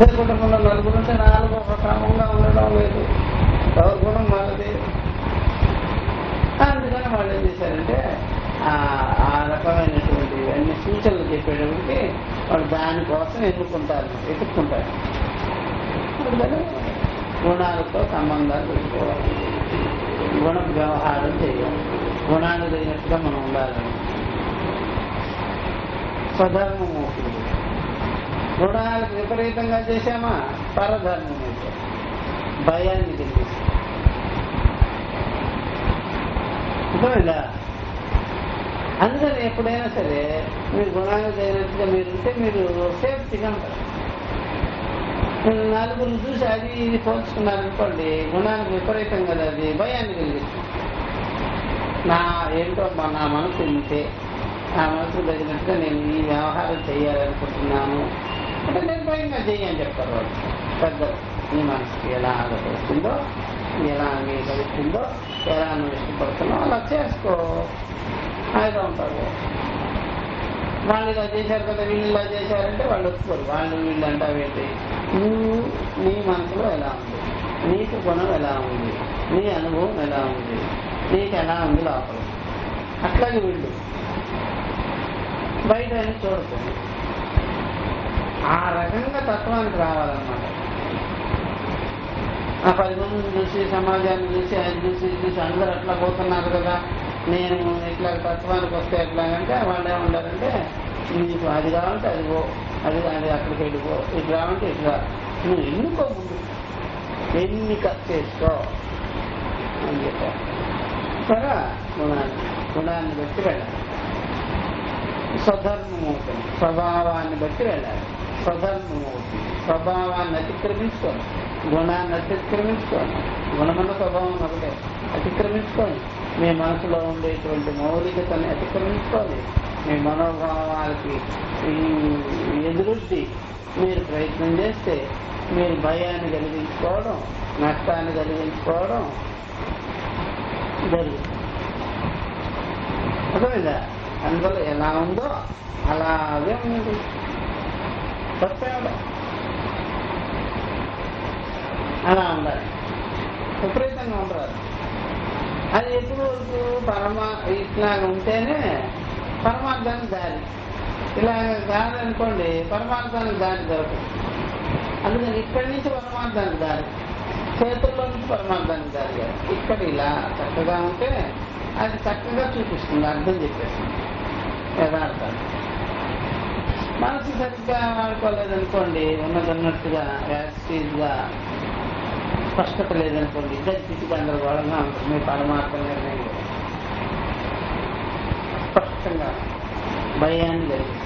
కుటుంబంలో నలుగురు ఉంటే నాలుగు ఒక క్రమంగా ఉండడం లేదు, ఎవరి గుణం వాళ్ళది. అందుకని వాళ్ళు ఏం చేశారంటే ఆ రకమైనటువంటి అన్ని సూచనలు చెప్పేటప్పటికి వాళ్ళు దానికోసం ఎత్తుక్కుంటారు. అందుకని గుణాలతో సంబంధాలు పెట్టుకోవాలి, గుణ వ్యవహారం చేయాలి, గుణాలు తగినట్టుగా మనం ఉండాలని. స్వధర్మం అవుతుంది. గుణాలకు విపరీతంగా చేశామా పరధర్మం అయితే భయాన్ని కలిగిస్తుంది. అర్థమైందా? అందుకని ఎప్పుడైనా సరే మీరు గుణాలు తగినట్టుగా మీరుంటే మీరు సేఫ్టీగా ఉంటారు. నలుగురు చూసి అది ఇది పోల్చుకున్నారనుకోండి, గుణానికి విపరీతం కదా, అది భయాన్ని కలిగిస్తుంది. ఏంటో నా మనసు ఇంతే, నా మనసు తగినట్టుగా నేను ఈ వ్యవహారం చేయాలనుకుంటున్నాను అంటే నిర్భయంగా చెయ్యని చెప్తారు వాళ్ళు పెద్దలు. నీ మనసుకి ఎలా ఆలోచిస్తుందో, ఎలా అంగీకరిస్తుందో, ఎలా నువ్వు ఇష్టపడుతున్నావు అలా చేసుకో, హాయిగా ఉంటావు. వాళ్ళు ఇలా చేశారు కదా, వీళ్ళు ఇలా చేశారంటే వాళ్ళు ఒప్పుకోరు. వాళ్ళు వీళ్ళు అంటావేంటి, నువ్వు నీ మనసులో ఎలా ఉంది, నీకు గుణం ఎలా ఉంది, నీ అనుభవం ఎలా ఉంది, నీకు ఎలా ఉంది లోపల, అట్లాగే వీళ్ళు బయట అని చూడకూడదు. ఆ రకంగా తత్వానికి రావాలన్నమాట. ఆ 10 మందిని చూసి, సమాజాన్ని చూసి, అది చూసి చూసి అందరూ అట్లా పోతున్నారు కదా, నేను ఇట్లా తత్వానికి వస్తే ఎట్లాగంటే వాళ్ళు ఏమంటారంటే, నీకు అది కావాలంటే అది పో, అది అక్కడికి వెళ్ళిపో, ఇటు రావంటే ఇట్లా, నువ్వు ఎన్నుకో, ముందు ఎన్నిక చేసుకో అని చెప్పారు. సరే, గుణాన్ని బట్టి వెళ్ళాలి. స్వధర్మం అవుతుంది, స్వభావాన్ని బట్టి వెళ్ళాలి. స్వధర్మం అవుతుంది, స్వభావాన్ని అతిక్రమించుకోండి, గుణాన్ని అతిక్రమించుకోండి. గుణమన్న స్వభావం ఒకటే, అతిక్రమించుకోండి. మీ మనసులో ఉండేటువంటి మౌలికతని అతిక్రమించుకోవాలి. మీ మనోభావాలకి ఎదురొడ్డి మీరు ప్రయత్నం చేస్తే మీరు భయాన్ని కలిగించుకోవడం, నష్టాన్ని కలిగించుకోవడం జరుగుతుంది. అర్థమైందా? అందువల్ల ఎలా ఉందో అలాగే ఉంది, తప్పేవాడు అలా ఉండాలి, విపరీతంగా ఉండరాదు. అది ఎప్పుడు వరకు ఇట్లా ఉంటేనే పరమార్థానికి దారి. ఇలా కాదనుకోండి పరమార్థానికి దారి దొరకదు. అందుకని ఇక్కడి నుంచి పరమార్థానికి దారి, చేతుల్లో నుంచి పరమార్థానికి దారి కాదు. ఇక్కడ ఇలా చక్కగా ఉంటే అది చక్కగా చూపిస్తుంది, అర్థం చెప్పేస్తుంది యథార్థాన్ని. మనసు సరిగ్గా వాడుకోలేదనుకోండి, ఉన్నదన్నట్టుగా యాక్టివ్గా స్పష్టత లేదనుకోండి, ఇద్దరికి గందరగోళంగా ఉంటుంది. మీ పరమార్థ నిర్ణయం స్పష్టంగా భయాన్ని కలిగి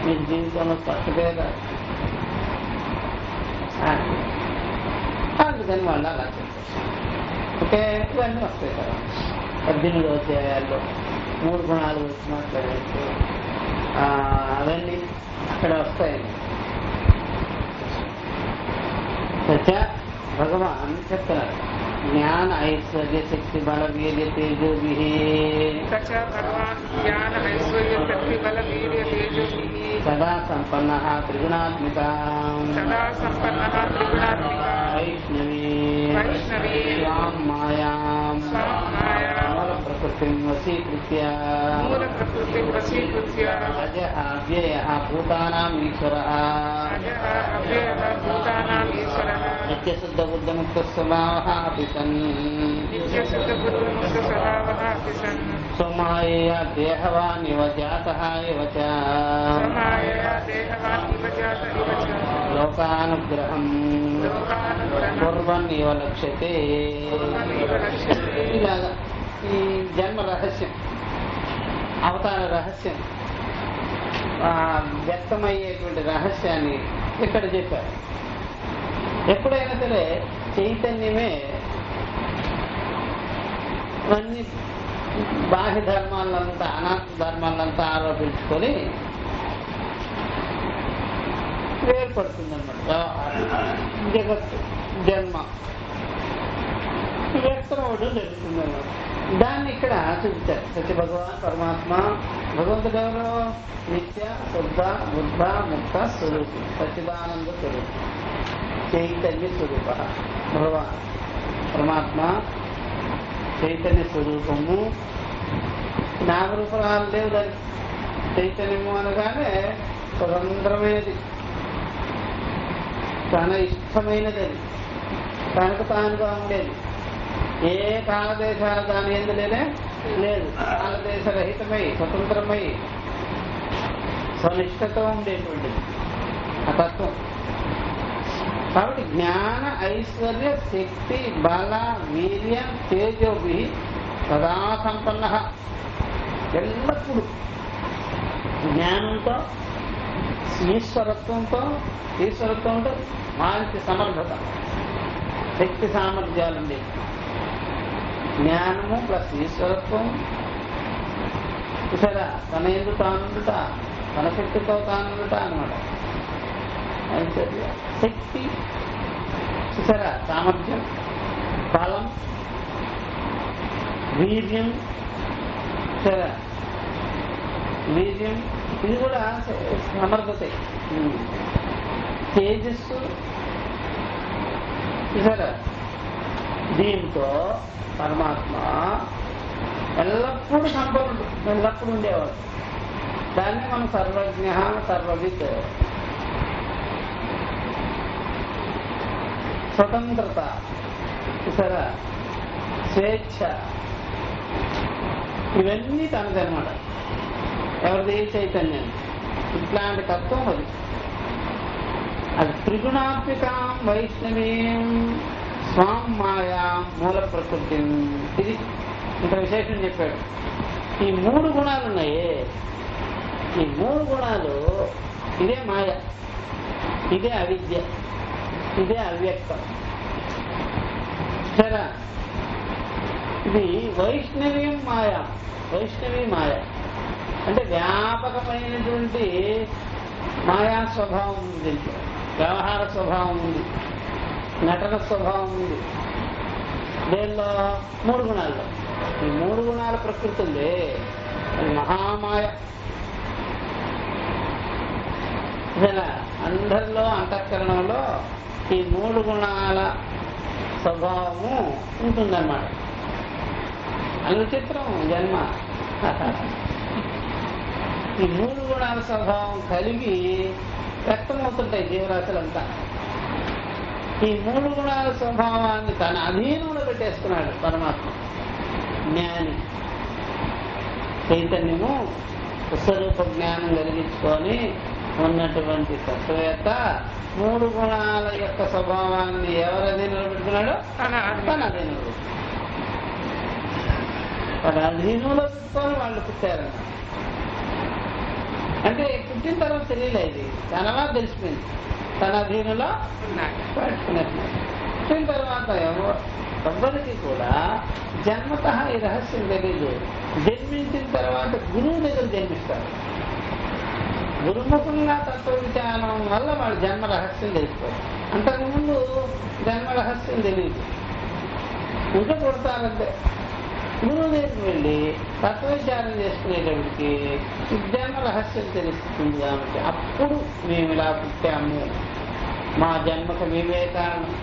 మీ జీవితంలో స్పష్టతే కాదు. అందుకని వాళ్ళు అలా చెప్పేసి ఓకే ఇవన్నీ వస్తాయి కదా. 18 అధ్యాయాల్లో 3 గుణాలు వచ్చి మాట్లాడేసి అవన్నీ అక్కడ వస్తాయండి. సత్య భగవాన్ చెప్తున్నారు, జ్ఞాన ఐశ్వర్య శక్తి బల వీర్య తేజోభి సదా సంపన్న త్రిగుణాత్మిక వైష్ణవీ స్వాం మాయాం మూల ప్రకృతిం వశీకృత్య అజ అవ్యయ భూతానాం ఈశ్వరః నిత్యశుద్ధ బుద్ధముక్త స్వభావః అపి సన్ స్వమాయయా దేహవాన్ ఇవ జాతః ఇవ చ లోకానుగ్రహం కుర్వన్ ఇవ లక్ష్యతే. ఇలాగా ఈ జన్మ రహస్యం, అవతార రహస్యం, వ్యక్తమయ్యేటువంటి రహస్యాన్ని ఇక్కడ చెప్పారు. ఎప్పుడైనా సరే చైతన్యమే అన్ని బాహ్య ధర్మాలంతా అనాత్మ ధర్మాలంతా ఆరోపించుకొని ఏర్పడుతుందన్నమాట. జగత్తు జన్మ వ్యక్తం అవడం జరుగుతుందన్నమాట. దాన్ని ఇక్కడ చూపించారు. సత్య భగవాన్ పరమాత్మ భగవంతుడు ఎవరు? నిత్య శుద్ధ బుద్ధ ముక్త స్వరూపం, సచ్చిదానంద స్వరూపం, చైతన్య స్వరూప. భగవాన్ పరమాత్మ చైతన్య స్వరూపము. నామరూపాలు లేవు దానికి. చైతన్యము అనగానే స్వతంత్రమైనది, తన ఇష్టమైనది, అది తనకు తానుగా ఉండేది. ఏ కాలదేశాల దాని ఎందులేనే లేదు. కాలదేశ రహితమై స్వతంత్రమై స్వనిష్టతో ఉండేటువంటిది ఆ తత్వం. కాబట్టి జ్ఞాన ఐశ్వర్య శక్తి బల వీర్య తేజోభి సదా సంపన్న, ఎల్లప్పుడూ జ్ఞానంతో ఈశ్వరత్వంతో మంచి సమర్థత శక్తి సామర్థ్యాలు ఉండేవి. జ్ఞానము ప్లస్ ఈశ్వరత్వం, చూసారా, తన ఎందు తానుండుట, తన శక్తితో తానుండుట అనమాట. ఐశ్వర్య శక్తి, చూసారా, సామర్థ్యం, బలం, వీర్యం, చూసారా, వీర్యం ఇది కూడా సమర్థతే. తేజస్సు, చూసారా, దీంతో పరమాత్మ ఎల్లప్పుడూ సంపన్నుడు, ఎల్లప్పుడూ ఉండేవాడు. దాన్ని మనం సర్వజ్ఞ సర్వవిత్. స్వతంత్రత, చూసారా, స్వేచ్ఛ, ఇవన్నీ తనదనమాట. ఎవరిది? చైతన్యం. ఇట్లాంటి తత్వం అది. అది త్రిగుణాత్మికాం వైష్ణవీం స్వాం మాయా మూల ప్రకృతి. ఇది ఇంత విశేషం చెప్పాడు. ఈ 3 గుణాలు ఉన్నాయే, ఈ 3 గుణాలు ఇదే మాయ, ఇదే అవిద్య, ఇదే అవ్యక్తం. సరే, ఇది వైష్ణవీయం మాయా. వైష్ణవీ మాయ అంటే వ్యాపకమైనటువంటి మాయా స్వభావం ఉంది దీంట్లో. వ్యవహార స్వభావం ఉంది, నటన స్వభావం ఉంది. దేనిలో? 3 గుణాల్లో. ఈ 3 గుణాల ప్రకృతి ఉంది, అది మహామాయ. ఇలా అందరిలో అంతఃకరణంలో ఈ 3 గుణాల స్వభావము ఉంటుందన్నమాట. అనుచిత్రం జన్మ. ఈ 3 గుణాల స్వభావం కలిగి వ్యక్తమవుతుంటాయి జీవరాశులంతా. ఈ 3 గుణాల స్వభావాన్ని తన అధీనంలో పెట్టేసుకున్నాడు పరమాత్మ. జ్ఞాని చైతన్యము స్వరూప జ్ఞానం కలిగించుకొని ఉన్నటువంటి తత్వవేత్త 3 గుణాల యొక్క స్వభావాన్ని ఎవరి అధీనంలో పెట్టుకున్నాడు? తన అధీనంలో. తన అధీనంలో పెట్టుకొని వాళ్ళు పుట్టారన్న. అంటే పుట్టిన తర్వాత తెలియలే, ఇది తనలా తెలిసిపోయింది. తన అధీనంలో పెట్టుకునేట్టున్నాడు. పుట్టిన తర్వాత ఎవ్వరికి కూడా జన్మత ఈ రహస్యం తెలీదు. జన్మించిన తర్వాత గురువు దగ్గర జన్మిస్తారు. గురుముఖంగా తత్వ విచారం వల్ల వాళ్ళ జన్మ రహస్యం తెలిసిపోయి, అంతకుముందు జన్మ రహస్యం తెలియదు. ఇంకా కొడతారంటే గురువు దగ్గరికి వెళ్ళి తత్వ విచారం చేసుకునేటప్పటికి జన్మ రహస్యం తెలుస్తుంది. కాబట్టి అప్పుడు మేము ఇలా పుట్టాము, మా జన్మకు మేమే కారణం,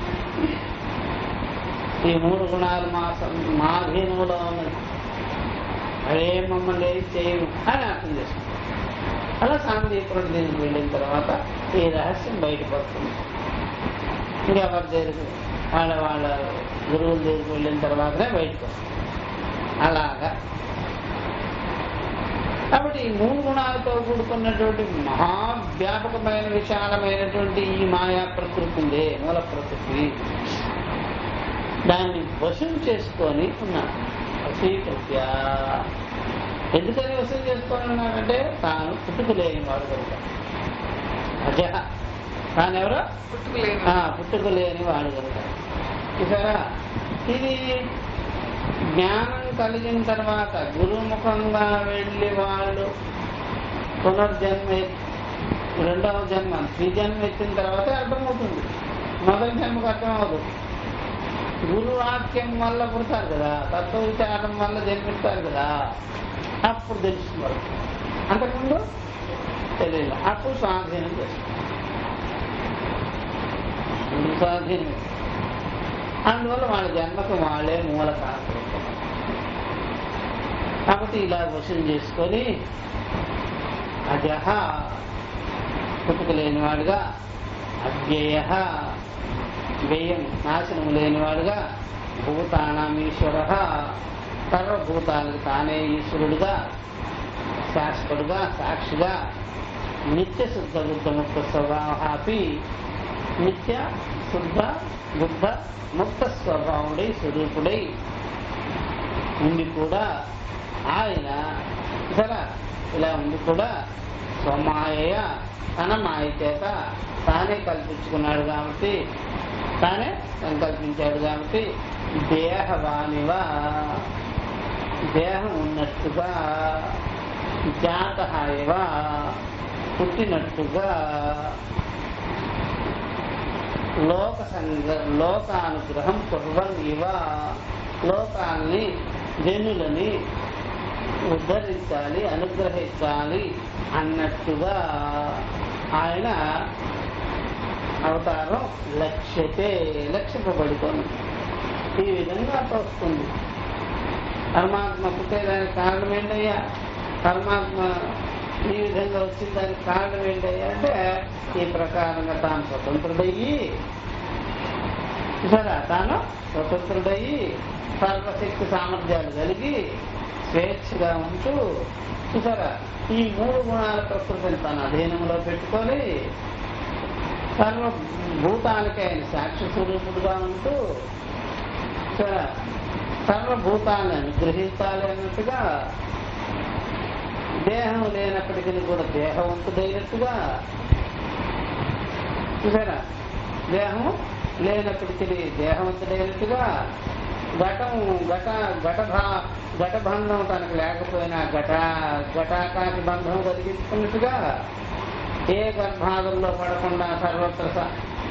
ఈ 3 గుణాలు మా అధీనంలో ఉన్నది, అదే మమ్మల్ని ఏది చేయము అని అర్థం చేసుకుంటాం. అలా సామదీపురుడు దీనికి వెళ్ళిన తర్వాత ఈ రహస్యం బయటపడుతుంది. ఇంకెవరి దగ్గరికి వాళ్ళ గురువుల దగ్గరికి వెళ్ళిన తర్వాతనే బయటకు వస్తుంది. అలాగా కాబట్టి ఈ 3 గుణాలతో కూడుకున్నటువంటి మహావ్యాపకమైన విశాలమైనటువంటి ఈ మాయా ప్రకృతి ఉంది, మూల ప్రకృతి. దాన్ని వశం చేసుకొని ఉన్నాడు. వశీకృత్య. ఎందుకని వశం చేసుకొని ఉన్నాడంటే తాను పుట్టుకలేని వాడు కనుక. అజ తానెవరో పుట్టుకలేని వాడు కనుక. చూసారా, ఇది జ్ఞానం కలిగిన తర్వాత గురుముఖంగా వెళ్ళి వాళ్ళు పునర్జన్మ, 2వ జన్మ, 3 జన్మ ఎత్తిన తర్వాత అర్థమవుతుంది. మొదటి జన్మకు అర్థమవుతుంది. గురువాక్యం వల్ల పుడతారు కదా, తత్వ విచారం వల్ల జన్మిస్తారు కదా, అప్పుడు తెలుస్తున్నారు. అంతకుముందు తెలియదు. అప్పుడు స్వాధీనం చేస్తారు. స్వాధీనం. అందువల్ల వాళ్ళ జన్మకు వాళ్ళే మూల కారణం. కాబట్టి ఇలా వశం చేసుకొని అజహ పుట్టుక లేనివాడుగా, అవ్యయ వ్యయం నాశనము లేనివాడుగా, భూతానామీశ్వర సర్వభూతాలకు తానే ఈశ్వరుడుగా, శాశ్వతుడుగా, సాక్షిగా, నిత్య శుద్ధ బుద్ధ ముక్త స్వభావీ, నిత్య శుద్ధ బుద్ధ ముక్త స్వభావుడై స్వరూపుడై ఉండి కూడా ఆయన ఇలా ఉండి కూడా స్వమాయ తన మాయ చేత తానే కల్పించుకున్నాడు కాబట్టి, తానే సంకల్పించాడు కాబట్టి దేహవానివా దేహం ఉన్నట్టుగా, జాతహాయవా పుట్టినట్టుగా, లోకానుగ్రహం కుర్వన్ ఇవ లోకాన్ని జనులని ఉద్ధరించాలి, అనుగ్రహించాలి అన్నట్టుగా ఆయన అవతారం లక్ష్యపబడుతోంది. ఈ విధంగా తోస్తుంది. పరమాత్మ పుట్టేదానికి కారణం ఏంటయ్యా? పరమాత్మ ఈ విధంగా వచ్చిన దానికి కారణం ఏంటయ్యా అంటే, ఈ ప్రకారంగా తాను స్వతంత్రుడయ్యి సర్వశక్తి సామర్థ్యాలు కలిగి స్వేచ్ఛగా ఉంటూ ఈ 3 గుణాల ప్రకృతిని తన అధీనంలో పెట్టుకొని సర్వభూతానికి ఆయన సాక్షి స్వరూపుడుగా ఉంటూ సర్వభూతాన్ని అనుగ్రహించాలి అన్నట్టుగా, దేహం లేనప్పటికీ కూడా దేహవంతుడైనట్టుగా, దేహం లేనప్పటికీ దేహవంతుడైనట్టుగా, ఘటబంధం తనకు లేకపోయినా ఘటాకాశ బంధం కలిగించుకున్నట్టుగా, ఏ గర్భాదుల్లో పడకుండా సర్వత్ర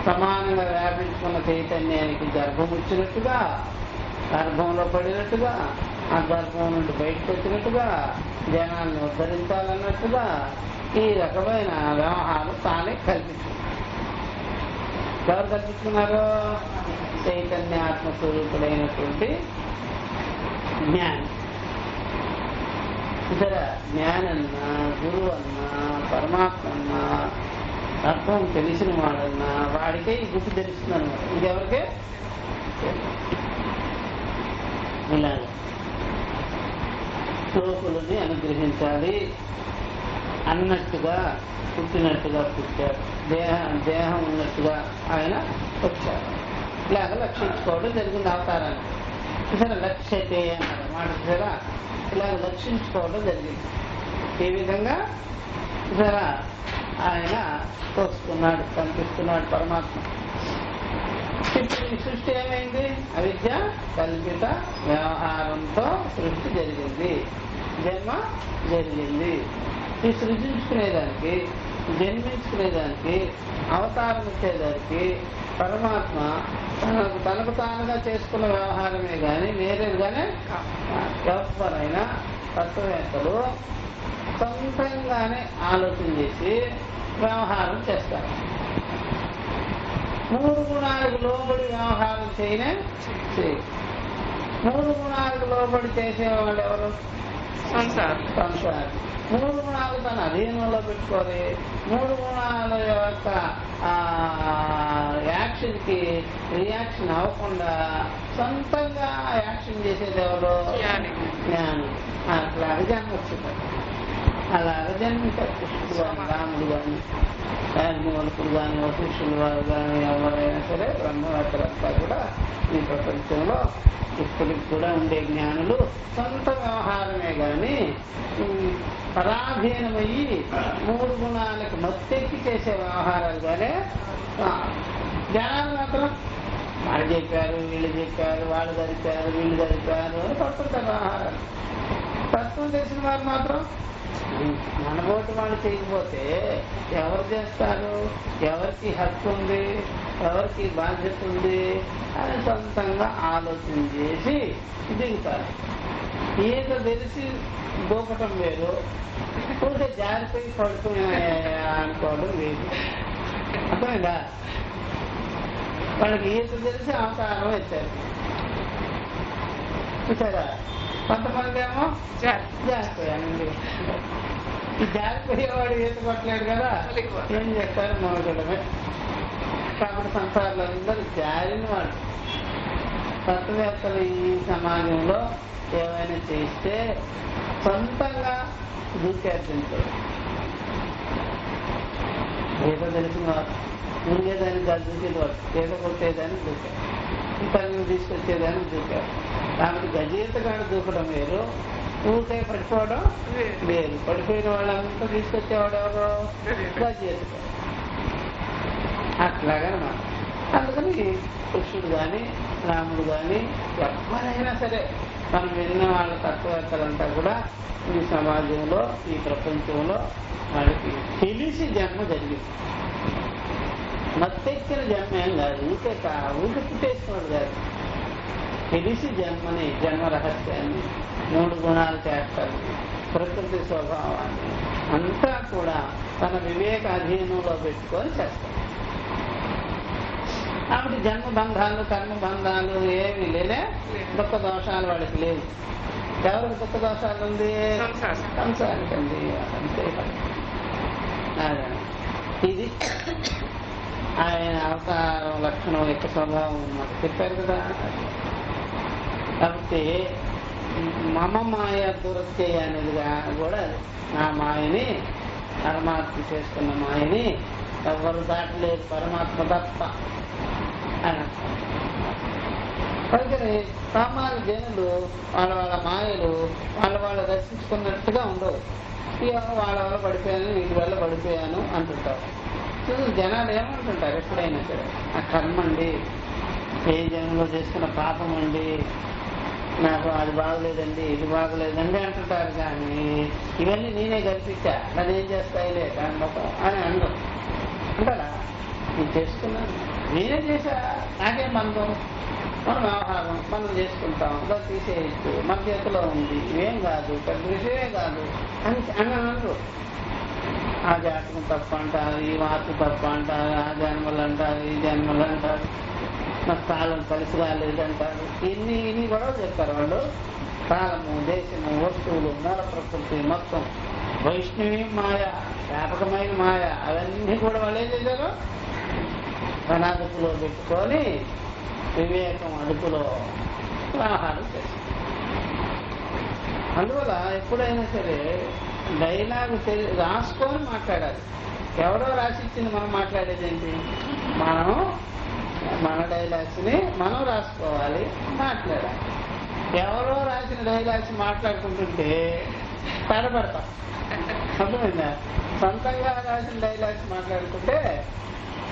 సమానంగా వ్యాపించుకున్న చైతన్యానికి గర్భం వచ్చినట్టుగా, గర్భంలో పడినట్టుగా, ఆ గర్భం నుండి బయటకు వచ్చినట్టుగా, జనాన్ని ఉద్ధరించాలన్నట్టుగా ఈ రకమైన వ్యవహారం తానే కల్పించుకున్నారు. ఎవరు కల్పించుకున్నారు? చైతన్య ఆత్మస్వరూపుడైనటువంటి జ్ఞానం. జ్ఞానన్నా, గురువు అన్నా, పరమాత్మ అన్నా, తత్వం తెలిసిన వాడన్నా వాడికే ఈ గుర్తు తెలుస్తుంది అన్నమాట. ఇంకెవరికే ఇలాగ శ్లోకులని అనుగ్రహించాలి అన్నట్టుగా పుట్టినట్టుగా పుట్టాడు. దేహం ఉన్నట్టుగా ఆయన వచ్చాడు. ఇలాగ లక్షించుకోవడం జరిగింది అవతారాన్ని. లక్ష్యతే అన్నారు మాట. ఇలాగ లక్షించుకోవడం జరిగింది. ఈ విధంగా ఆయన తోస్తున్నాడు, కనిపిస్తున్నాడు పరమాత్మ. ఇప్పుడు ఈ సృష్టి ఏమైంది? అవిద్య కల్పిత వ్యవహారంతో సృష్టి జరిగింది, జన్మ జరిగింది. ఈ సృజించుకునేదానికి, జన్మించుకునేదానికి, అవతారం వచ్చేదానికి పరమాత్మ తనకు తానుగా చేసుకున్న వ్యవహారమే కానీ వేరేగానే ఎవరైనా తత్వవేత్తలు సొంతంగానే ఆలోచన చేసి వ్యవహారం చేస్తారు. 3 గుణాలకు లోబడి వ్యవహారం చేయనే చేయరు. 3 గుణాలకు లోబడి చేసేవాళ్ళు ఎవరు? సంసారం. 3 గుణాలు తన అధీనంలో పెట్టుకోవాలి. 3 గుణాల యొక్క యాక్షన్కి రియాక్షన్ అవ్వకుండా సొంతంగా యాక్షన్ చేసేది ఎవరు? జ్ఞానం. అట్లాగే జన్మ వచ్చింది. అలాగే జన్మించారు కృష్ణుడు కానీ, రాముడు కానీ, యాజ్ఞవల్కుడు కానీ, వశిష్ఠులు వారు కానీ, ఎవరైనా సరే బ్రహ్మవేత్తలంతా కూడా ఈ ప్రపంచంలో ఇప్పటికి కూడా ఉండే జ్ఞానులు సొంత వ్యవహారమే కానీ పరాధీనమయ్యి 3 గుణాలకు మత్తెక్కి చేసే వ్యవహారాలు కానీ జ్ఞానాలు మాత్రం వాళ్ళు చెప్పారు, వీళ్ళు చెప్పారు, వాళ్ళు జరిపారు, వీళ్ళు జరిపారు అని పడుతుంటారు వ్యవహారాలు. తత్వం తెలిసిన వారు మాత్రం మనబోటి వాళ్ళు చేయకపోతే ఎవరు చేస్తారు? ఎవరికి హక్కు ఉంది, ఎవరికి బాధ్యత ఉంది అని సొంతంగా ఆలోచన చేసి దిగుతారు. ఈత తెలిసి దూకటం వేరు, ఊరికే జారిపోయి పడుకున్నాయా అనుకోవడం వేరు. అర్థమైందా? వాళ్ళకి ఈత తెలిసి అవతారం ఇచ్చారు చూసారా. కొంతమంది ఏమో జారిపోయానండి. ఈ జారిపోయేవాడు ఈత కొట్టలేడు కదా, ఏం చేస్తారు? మొదలడమే. కాబట్టి సంసారంలో అందరూ జారిన వాళ్ళు. తత్వవేత్తలు ఈ సమాజంలో ఏమైనా చేస్తే సొంతంగా దూకేర్దించారు. ఏదో తెలిసిన వారు ఉండేదానికి కాదు దూకేవారు, ఏదో కొట్టేదానికి దూకారు, ఇతరులను తీసుకొచ్చేదానికి దూకారు. కాబట్టి గజీతగాడు దూకడం వేరు, ఊరికే పడిపోవడం వేరు. పడిపోయిన వాళ్ళంతా తీసుకొచ్చేవాడు ఎవరు? గజీతగాడు. అట్లాగనమాట. అందుకని కృష్ణుడు కానీ రాముడు కానీ ఎవరైనా సరే మనం విన్న వాళ్ళ తత్వవేత్తలంతా కూడా ఈ సమాజంలో, ఈ ప్రపంచంలో వాళ్ళకి తెలిసి జన్మ జరిగింది. మత్తెక్కిన జన్మ ఏం కాదు, ఊరికే పుట్టేసినవాడు కాదు. తెలిసి జన్మని, జన్మ రహస్యాన్ని, 3 గుణాలు చేస్తాన్ని, ప్రకృతి స్వభావాన్ని అంతా కూడా తన వివేక అధీనంలో పెట్టుకొని చేస్తాడు. కాబట్టి జన్మ బంధాలు, కర్మ బంధాలు ఏమి లేలే, దుఃఖ దోషాలు వాళ్ళకి లేవు. ఎవరికి దుఃఖ దోషాలు ఉంది? సంసారికి అండి. అంతే. ఇది ఆయన అవతారం లక్షణం యొక్క స్వభావం ఉన్నది చెప్పారు కదా. కాబట్టి మమ మాయ దురత్యయ అనేదిగా కూడా నా మాయని, పరమాత్మ చేసుకున్న మాయని ఎవరు దాటలేదు, పరమాత్మ తప్ప అని. అందుకని సామాన్య జనులు వాళ్ళ మాయలు వాళ్ళు రక్షించుకున్నట్టుగా ఉండవు. ఇక వాళ్ళ వల్ల పడిపోయాను, వీటి వల్ల పడిపోయాను అంటుంటారు. జనాలు ఏమంటుంటారు ఎప్పుడైనా సరే, ఆ కర్మ అండి, ఏ జనంలో చేసుకున్న పాపం అండి, నాకు అది బాగలేదండి, ఇది బాగలేదండి అంటుంటారు. కానీ ఇవన్నీ నేనే కల్పించా, నన్ను ఏం చేస్తాయిలే కారణం అని అనరు. అంటారా? నేను చేసుకున్నాను, నేనే చేశా, నాకేం బంధం, మన వ్యవహారం మనం చేసుకుంటాం, దాన్ని తీసేయచ్చు, మన చేతిలో ఉంది, ఇవేం కాదు, పెద్ద విషయమే కాదు అని అనరు. ఆ జాతకం తప్ప అంటారు, ఈ మార్పు తప్ప అంటారు, ఆ జన్మలు అంటారు, ఈ జన్మలు అంటారు, నాకు కాలం కలిసి రాలేదంటారు. ఇన్ని గొడవ చెప్తారు వాళ్ళు. కాలము, దేశము, వస్తువులు, మూల ప్రకృతి మొత్తం, వైష్ణవి మాయ, వ్యాపకమైన మాయ, అవన్నీ కూడా వాళ్ళు ఏం చేశారు? తన అదుపులో పెట్టుకొని వివేకం అదుపులో వ్యవహారం చేస్తారు. అందువల్ల ఎప్పుడైనా సరే డైలాగ్ రాసుకొని మాట్లాడాలి. ఎవరో రాసిచ్చింది మనం మాట్లాడేది ఏంటి? మనం మన డైలాగ్స్ని మనం రాసుకోవాలి, మాట్లాడాలి. ఎవరో రాసిన డైలాగ్స్ మాట్లాడుకుంటుంటే తడబడతాం. అర్థమైందా? సొంతంగా రాసిన డైలాగ్స్ మాట్లాడుకుంటే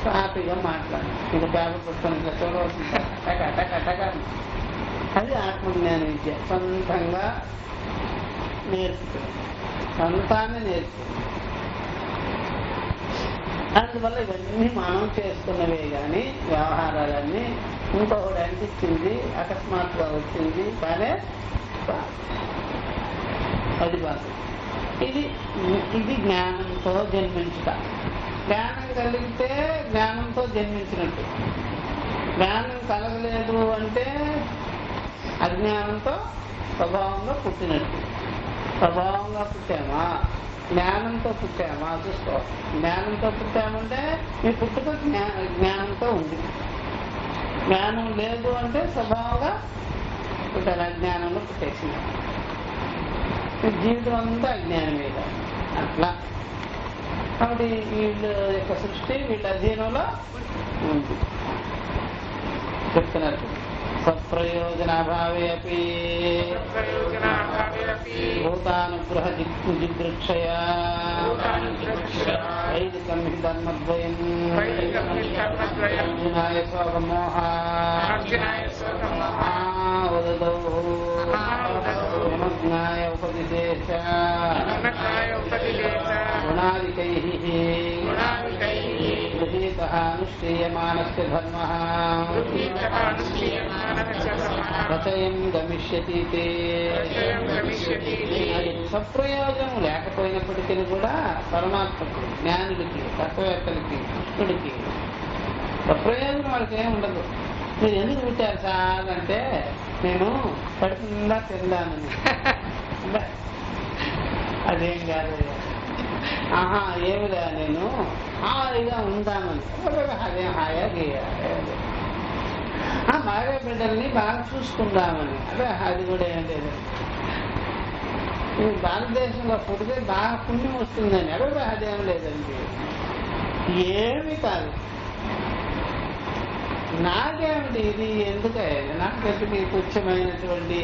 హ్యాపీగా మాట్లాడాలి. ఇది పేపర్ పుట్టుకొని ఇట్లా చూడవలసింది టక అది ఆత్మజ్ఞాన విద్య. సొంతంగా నేర్పుతుంది, సొంతాన్ని నేర్పుతుంది. అందువల్ల ఇవన్నీ మనం చేసుకున్నవే కానీ వ్యవహారాలన్నీ ఇంకొకటి అనిపించింది, అకస్మాత్తుగా వచ్చింది కానీ అది బాగా. ఇది జ్ఞానంతో జన్మించుట. జ్ఞానం కలిగితే జ్ఞానంతో జన్మించినట్టు. జ్ఞానం కలగలేదు అంటే అజ్ఞానంతో స్వభావంగా పుట్టినట్టు. స్వభావంగా పుట్టామా, జ్ఞానంతో పుట్టామా చూసుకో. జ్ఞానంతో పుట్టామంటే మీ పుట్టుక జ్ఞానంతో ఉంది. జ్ఞానం లేదు అంటే స్వభావంగా పుట్టాలి, అజ్ఞానంలో పుట్టేసింది. జీవితం అంతా అజ్ఞానం మీద. అట్లా కాబట్టి వీళ్ళ యొక్క సృష్టి వీళ్ళ అధీనంలో ఉంది చెప్తున్నారు. స్వప్రయోజనాభావే అపి భూతానుగ్రహ జిగృక్షయా వైదికం హి ధర్మద్వయం అర్జునాయ స్వమోహ ఉదదౌ నిమగ్నాయ ఉపదిశేష గుణాదికైః గృహీతః అనుష్ఠీయమానస్య ధర్మః రచయం గమిష్యతి. అది సప్రయోజనం లేకపోయినప్పటికీ కూడా పరమాత్మకు, జ్ఞానులకి, తత్వవేత్తలకి, కృష్ణుడికి సప్రయోజనం వాళ్ళకి ఏమి ఉండదు. మీరు ఎందుకు పుట్టారు సార్ అంటే నేను కడుపుందా తిందానని. అదేం కాదు. ఆహా ఏమిరా నేను హాయిగా ఉందామని. అదేం హాయా గీయా మారే బిడ్డల్ని బాగా చూసుకుందామని. అదే అది కూడా ఏం లేదు. భారతదేశంలో పుడితే బాగా పుణ్యం వస్తుందని. అదే అదేం లేదండి. ఏమి కాదు. నాకేమిటి ఇది ఎందుకయ్యా? నాకెందుకు ఈ తుచ్చమైనటువంటి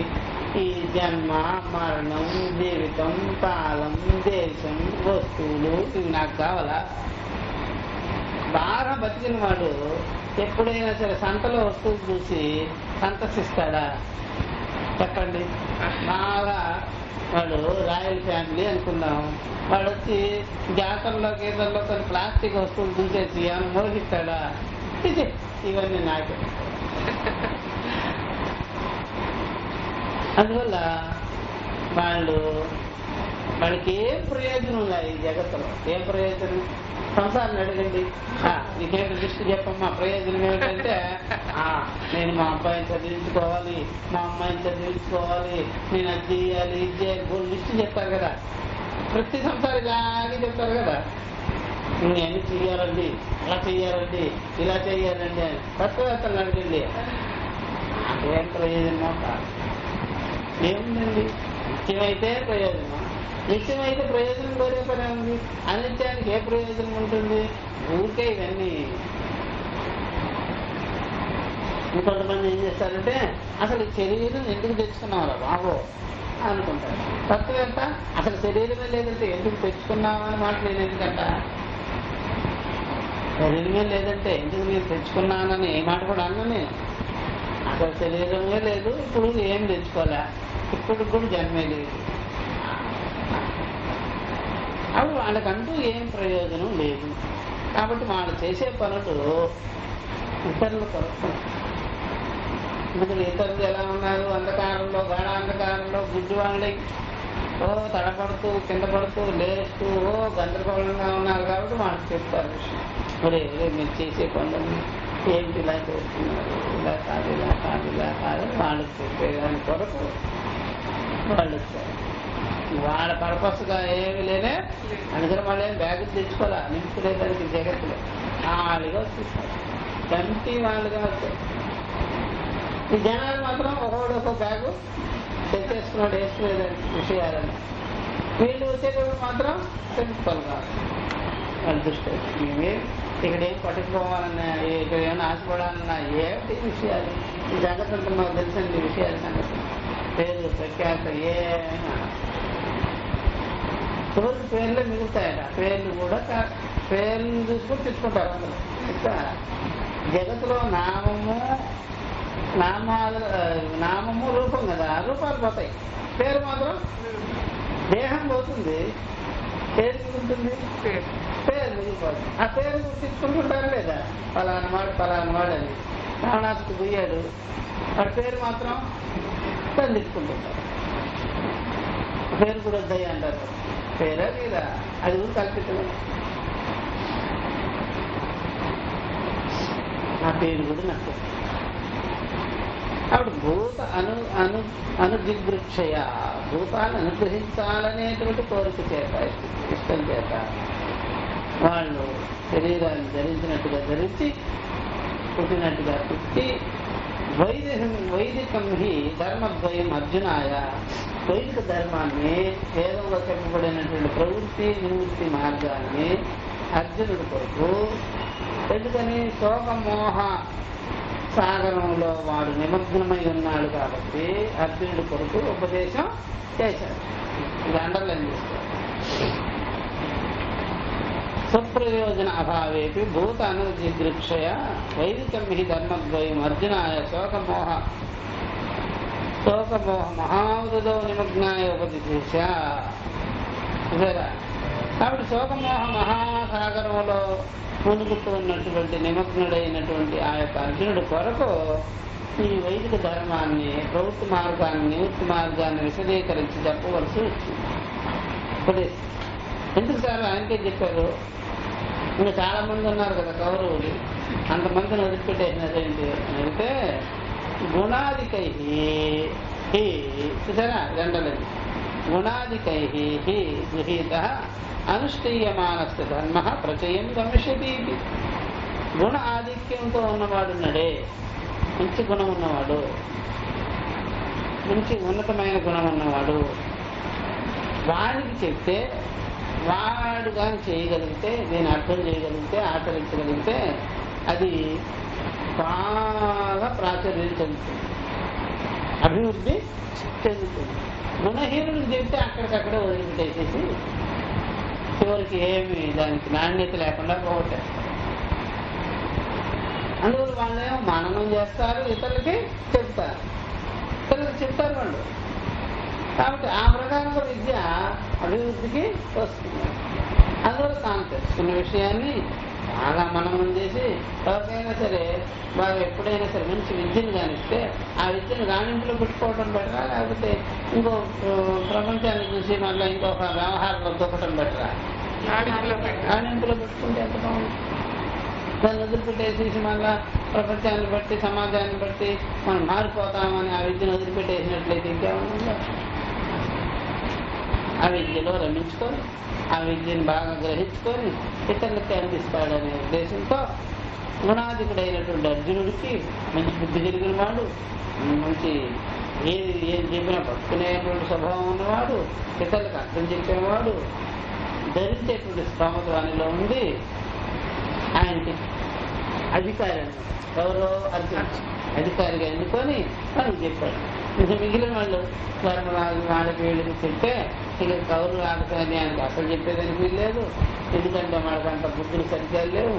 ఈ జన్మ, మరణం, జీవితం, కాలం, దేశం, వస్తువులు ఇవి నాకు కావాలా? బాగా బతికిన వాడు ఎప్పుడైనా సరే సంతలో వస్తువులు చూసి సంతసిస్తాడా? చెప్పండి. బాగా వాడు రాయల్ ఫ్యామిలీ అనుకుందాం, వాడు వచ్చి జాతరలో గీతల్లో కొన్ని ప్లాస్టిక్ వస్తువులు చూసేసి ఏమైనా మోగిస్తాడా? ఇవన్నీ నాకే. అందువల్ల వాళ్ళకి ఏం ప్రయోజనం ఉన్నాయి ఈ జగత్తులో? ఏం ప్రయోజనం? సంసారాన్ని అడగండి, నీకేంటి లిస్ట్ చెప్పమ్మా ప్రయోజనం ఏమిటంటే నేను మా అబ్బాయిని చదివించుకోవాలి, మా అమ్మాయిని చదివించుకోవాలి, నేను అది చేయాలి, ఇది చేయాలి, లిస్ట్ చెప్తారు కదా. ప్రతి సంసారం ఇలాగే చెప్తారు కదా. నేను చెయ్యాలండి, అలా చెయ్యాలండి, ఇలా చెయ్యాలండి అని తత్వవేత్తలు అడగండి. ఏం ప్రయోజనమో కాదు. ఏముందండి? నిత్యమైతే ప్రయోజనం. నిత్యమైతే ప్రయోజనం కోరే పనే ఉంది. అనిత్యానికి ఏ ప్రయోజనం ఉంటుంది? ఊరికే ఇవన్నీ. ఇంకొంతమంది ఏం చేస్తారంటే అసలు శరీరం ఎందుకు తెచ్చుకున్నావురా బాబో అనుకుంటారు. తత్వవేత్త అసలు శరీరమే లేదంటే ఎందుకు తెచ్చుకున్నామని మాట నేను ఎందుకంట. శరీరమే లేదంటే ఎందుకు నేను తెచ్చుకున్నానని ఏ మాట కూడా అన్నా నేను. అసలు శరీరమే లేదు, ఇప్పుడు ఏం తెచ్చుకోలే, ఇప్పుడు కూడా జన్మే లేదు. అప్పుడు వాళ్ళకంటూ ఏం ప్రయోజనం లేదు. కాబట్టి వాళ్ళు చేసే పనులు ఇతరులు కొరకు. ఎందుకంటే ఇతరులు ఎలా ఉన్నారు? అంధకారంలో, గాఢ అంధకారంలో గుడ్డి వాళ్ళై తడపడుతూ, కింద పడుతూ, లేస్తూ గందరగోళంగా ఉన్నారు. కాబట్టి వాళ్ళు చెప్తారు విషయం. మరి మీరు చేసే పనులు ఏంటి ఇలా చేస్తున్నారు, ఇలా కాదు, ఇలా కాదు, ఇలా కాదు వాళ్ళకి చెప్పేదాని కొరకు వాళ్ళు వచ్చారు. వాళ్ళ పర్పస్గా ఏమి లేనే. అందుకని వాళ్ళు ఏం బ్యాగులు తెచ్చుకోవాలా, నింపుకునేదానికి జగత్తులో ఖాళీగా వచ్చేస్తారు. కంటి వాళ్ళుగా వచ్చారు. ఈ జనాలు మాత్రం ఒకడు ఒక బ్యాగు తెచ్చేసుకున్నాడు వేసుకునేదానికి విషయాలని. వీళ్ళు వచ్చేటప్పుడు మాత్రం తెలుసుకోవాలి కాదు వాళ్ళ దృష్టి. మేమేం ఇక్కడ ఏం పట్టుకుపోవాలన్నా, ఇక్కడ ఏమైనా ఆశపడాలన్నా ఏమిటి విషయాలు? ఈ జగత్ అంతా మాకు తెలిసింది విషయాల సంగతి. పేరు ప్రఖ్యాత ఏమైనా చివరికి పేర్లే మిగులుతాయట. పేర్లు కూడా పేర్లు చూసుకొని తెచ్చుకుంటారు అందరూ. ఇంకా జగత్తులో నామము రూపం కదా, రూపాలు పోతాయి. పేరు మాత్రం దేహం పోతుంది, పేరు మిగులుతుంది. పేరు మిగిలిపోతుంది. ఆ పేరు తెచ్చుకుంటుంటారు లేదా? పలానా వాడు అని రావణాసుకు పోయాడు, వాడి పేరు మాత్రం తెచ్చుకుంటుంటారు. పేరు కూడా వద్దాయి అంటారు. పేరా లేదా? అది కూడా కల్పితం. ఆ పేరు కూడా నాకు అప్పుడు భూత అనుజిగృక్షయ, భూతాన్ని అనుగ్రహించాలనేటువంటి కోరిక చేత, ఇష్టం చేత వాళ్ళు శరీరాన్ని ధరించినట్టుగా ధరించి, పుట్టినట్టుగా పుట్టి, వైదికం హి ధర్మద్వయం అర్జునాయ, వైదిక ధర్మాన్ని, వేదంలో చెప్పబడినటువంటి ప్రవృత్తి నివృత్తి మార్గాన్ని అర్జునుడి కొరకు. ఎందుకని? శోకమోహ సాగరంలో వాడు నిమగ్నమై ఉన్నాడు కాబట్టి అర్జునుడి కొరకు ఉపదేశం చేశాడు. ఇది అండర్లైన్ చేసుకోవాలి. స్వప్రయోజన అభావేపి భూత అనుజిగృక్షయ వైదికం హి ధర్మద్వయం అర్జునాయ శోకమోహ మహావృదో నిమగ్నాయ ఉపదేశ. కాబట్టి శోకమోహ మహాసాగరంలో మునుగుతూ ఉన్నటువంటి నిమగ్నుడైనటువంటి ఆ యొక్క అర్జునుడి కొరకు ఈ వైదిక ధర్మాన్ని, ప్రవృత్తి మార్గాన్ని, నివృత్తి మార్గాన్ని విశదీకరించి చెప్పవలసి వచ్చింది. ఉపదేశం ఎందుకు సార్ ఆయనకే చెప్పారు? ఇంకా చాలా మంది ఉన్నారు కదా కౌరవులు, అంతమందిని వదిలిపెట్టేసినదేంటి అని అంటే గుణాదికై చూసారా రెండలేదు గుణాదికై గృహీత అనుష్ఠీయమానస్య ధర్మ ప్రచయం గమిష్యతి. గుణ ఆధిక్యంతో ఉన్నవాడున్నాడే, మంచి గుణం ఉన్నవాడు, మంచి ఉన్నతమైన గుణం ఉన్నవాడు, వాడికి చెప్తే వాడు కానీ చేయగలిగితే, దీన్ని అర్థం చేయగలిగితే, ఆచరించగలిగితే అది బాగా ప్రాచుర్యం చెందుతుంది, అభివృద్ధి చెందుతుంది. గుణహీనుడికి చెప్తే అక్కడికక్కడే వదిలిపెట్టేసేసి చివరికి ఏమి దానికి నాణ్యత లేకుండా పోగొట్టేస్తారు. అందువల్ల వాళ్ళేమో మననం చేస్తారు, ఇతరులకి చెప్తారు, ఇతరులకి చెప్తారు వాళ్ళు. కాబట్టి ఆ ప్రకారంగా విద్య అభివృద్ధికి వస్తుంది. అందువల్ల తాను తెలుసుకున్న విషయాన్ని బాగా మననం చేసి ఎవరికైనా సరే బాగా ఎప్పుడైనా సరే మంచి విద్యను కానిస్తే ఆ విద్యను రాణింపులో పెట్టుకోవడం బెటరా, లేకపోతే ఇంకో ప్రపంచాన్ని చూసి మళ్ళీ ఇంకొక వ్యవహారంలో దొక్కటం బెటరా? రాణింపులో పెట్టుకుంటే ఎంత బాగుంది. దాన్ని వదిలిపెట్టేసేసి మళ్ళా ప్రపంచాన్ని బట్టి, సమాజాన్ని బట్టి మనం మారిపోతామని ఆ విద్యను వదిలిపెట్టేసినట్లయితే ఇంకేమన్నా? ఆ విద్యలో రమించుకొని, ఆ విద్యను బాగా గ్రహించుకొని ఇతరులకి అందిస్తాడనే ఉద్దేశంతో గుణాధికుడైనటువంటి అర్జునుడికి మంచి బుద్ధి కలిగిన వాడు, మంచి ఏది చెప్పినా పట్టుకునేటువంటి స్వభావం ఉన్నవాడు, ఇతరులకు అర్థం చెప్పేవాడు, ధరించేటువంటి స్తోమత వానిలో ఉంది. ఆయనకి అధికారి అన్నమాట. ఎవరో అర్జునుడు అధికారిగా ఎన్నుకొని మనకు చెప్పాడు. ఇంకా మిగిలిన వాళ్ళు ధర్మరాజు వాళ్ళకి వీళ్ళకి చెప్తే ఇక కౌరు ఆడతాయని ఆయనకి అసలు చెప్పేదానికి వీల్లేదు, ఎందుకంటే వాళ్ళకి అంత బుద్ధులు సరిగ్గా లేవు.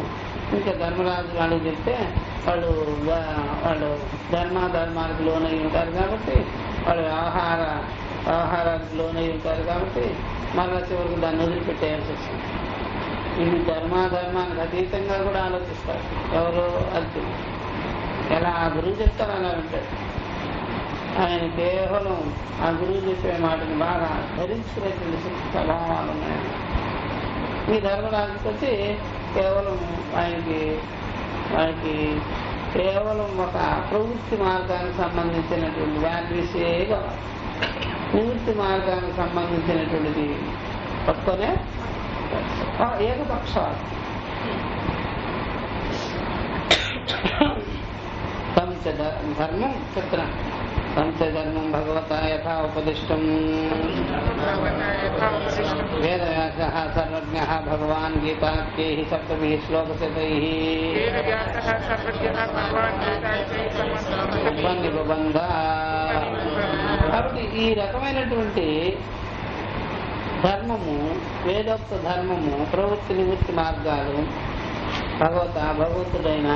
ఇంకా ధర్మరాజు వాళ్ళకి చెప్తే వాళ్ళు ధర్మాలకు లోనై ఉంటారు కాబట్టి, వాళ్ళు వ్యవహారానికి లోనై ఉంటారు కాబట్టి మళ్ళా చివరికి దాన్ని వదిలిపెట్టేయాల్సి వస్తుంది. ఇది ధర్మానికి అతీతంగా కూడా ఆలోచిస్తారు. ఎవరో అర్జునుడు ఎలా ఆ గురువు చెప్తారు అలా ఉంటాడు. ఆయన కేవలం ఆ గురువు చెప్పే మాటని బాగా ధరించుకునేటువంటి స్వభావాలు ఉన్నాయి. ఈ ధర్మరాజుకి వచ్చి కేవలం ఆయనకి కేవలం ఒక ప్రవృత్తి మార్గానికి సంబంధించినటువంటి వాల్యూసే కావాలి, నివృత్తి మార్గానికి సంబంధించినటువంటిది పట్టుకొనే ఏకపక్షవాదం. ధర్మం చిత్రం ధర్మం భగవతా యథా ఉపదిష్టం వేదవ్యాసః సర్వజ్ఞః భగవాన్ గీతాఖ్యైః సప్తభిః శ్లోకశతైః ఉపనిబబంధ. కాబట్టి ఈ రకమైనటువంటి ధర్మము, వేదోక్త ధర్మము, ప్రవృత్తి నివృత్తి మార్గాలు భగవంతుడైన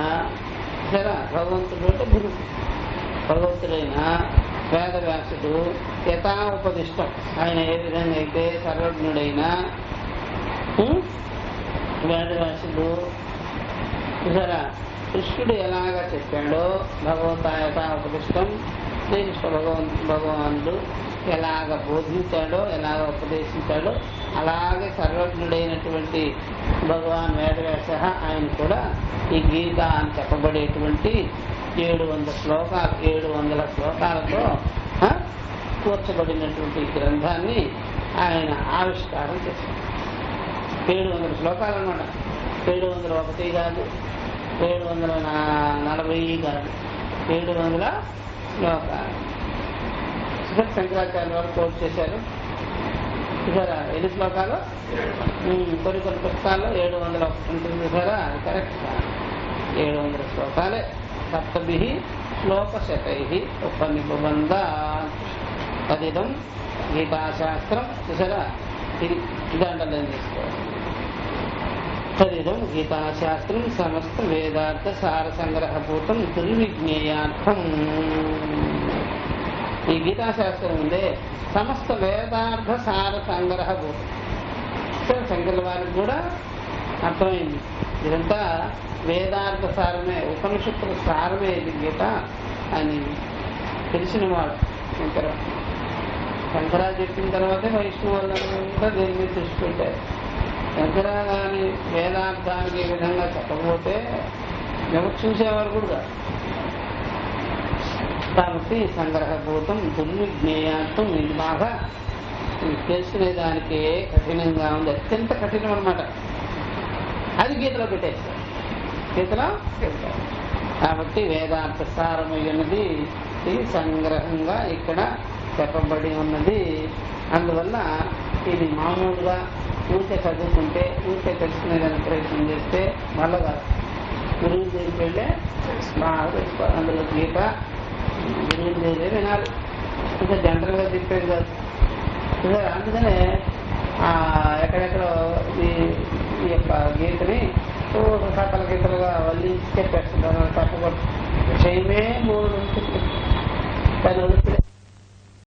భగవంతుడు అంటే గురువు, భగవంతుడైన వేదవ్యాసుడు యథా ఉపదిష్టం, ఆయన ఏ విధంగా అయితే సర్వజ్ఞుడైన వేదవ్యాసుడు కృష్ణుడు ఎలాగా చెప్పాడో భగవంతా యథా ఉపదిష్టం, శ్రీకృష్ణ భగవానుడు ఎలాగ బోధించాడో, ఎలాగ ఉపదేశించాడో అలాగే సర్వజ్ఞుడైనటువంటి భగవాన్ వేదవ్యాస ఆయన కూడా ఈ గీత అని చెప్పబడేటువంటి 700 శ్లోకాలతో కూర్చబడినటువంటి గ్రంథాన్ని ఆయన ఆవిష్కారం చేశారు. 700 శ్లోకాలు అన్నమాట. 701 కాదు, 740 కాదు, 700 శ్లోకాలు. శంకరాచార్య వారు కోట్ చేశారు. చూసారా ఎన్ని శ్లోకాలు? కొన్ని పుస్తకాల్లో 701 ఉంటుంది. చూసారా అది కరెక్ట్. 700 శ్లోకాలే. సప్తభిః శ్లోకశతైః ఉపనిబబంధ తదిదం గీతాశాస్త్రం. చూసారా ఇది అండర్లైన్ చేసుకోవాలి. తదిదం గీతాశాస్త్రం సమస్త వేదార్థ సార సంగ్రహభూతం దుర్విజ్ఞేయార్థం. ఈ గీతాశాస్త్రం ఉందే సమస్త వేదార్థ సార సంగ్రహభూతం. చూస్తే శంకర్ల వారికి కూడా అర్థమైంది. ఇదంతా వేదాంత సారమే, ఉపనిషత్తుల సారమే ఇది గీత అని తెలిసినవాడు శంకరా చెప్పిన తర్వాతే వైష్ణవులంతా దీని మీద దృష్టి పెట్టారు. శంకరా కానీ వేదాంతానికి ఈ విధంగా చెప్పకపోతే ఎవరు చూసేవారు కూడా. కాబట్టి సంగ్రహభూతం దుర్విజ్ఞేయార్థం ఇది బాగా తెలుసుకునే దానికి కఠినంగా ఉంది, అత్యంత కఠినం అనమాట. అది గీతలో పెట్టేస్తారు, గీతలో పెట్టారు. కాబట్టి వేదాంత సారమైనది ఇది సంగ్రహంగా ఇక్కడ చెప్పబడి ఉన్నది. అందువల్ల ఇది మామూలుగా ఊరికే చదువుకుంటే ఊరికే తెలుసుకునేదానికి ప్రయత్నం చేస్తే మళ్ళా గురువు దగ్గరికి వెళ్ళే బాగా తెలుసుకోవాలి. అందులో గీత గురువు దగ్గరే వినాలి, ఇంకా జనరల్గా చెప్పేది కాదు. అందుకనే ఎక్కడెక్కడో ఈ యొక్క గీతని సకల గీతలుగా వల్లించి చెప్పేస్తున్నారు. తప్పకూడదు, విషయమే మూడు ఉంటుంది. దాని